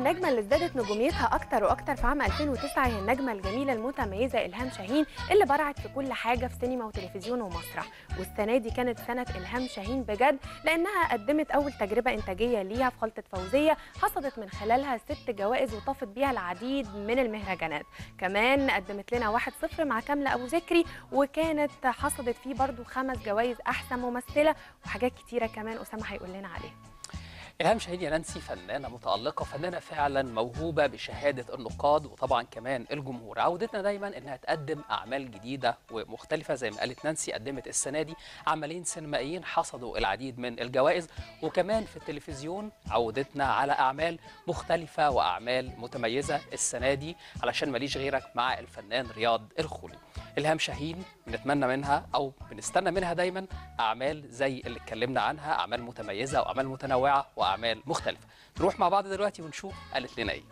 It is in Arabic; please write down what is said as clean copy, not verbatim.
النجمة اللي ازدادت نجوميتها أكتر وأكتر في عام 2009 هي النجمة الجميلة المتميزة إلهام شاهين، اللي برعت في كل حاجة في سينما وتلفزيون ومسرح. والسنة دي كانت سنة إلهام شاهين بجد، لأنها قدمت أول تجربة إنتاجية ليها في خلطة فوزية، حصدت من خلالها 6 جوائز وطافت بيها العديد من المهرجانات. كمان قدمت لنا 1-0 مع كاملة أبو ذكري، وكانت حصدت فيه برضو 5 جوائز أحسن ممثلة وحاجات كتيرة كمان أسامة هيقول لنا عليها. إلهام شاهين يا نانسي فنانة متألقة، فنانة فعلا موهوبة بشهادة النقاد وطبعا كمان الجمهور. عودتنا دايما إنها تقدم أعمال جديدة ومختلفة، زي ما قالت نانسي قدمت السنة دي عملين سينمائيين حصدوا العديد من الجوائز، وكمان في التلفزيون عودتنا على أعمال مختلفة وأعمال متميزة السنة دي علشان ماليش غيرك مع الفنان رياض الخولي. إلهام شاهين بنتمنى منها أو بنستنى منها دايما أعمال زي اللي اتكلمنا عنها، أعمال متميزة وأعمال متنوعة وأعمال مختلفة. نروح مع بعض دلوقتي ونشوف قالت لنا إيه.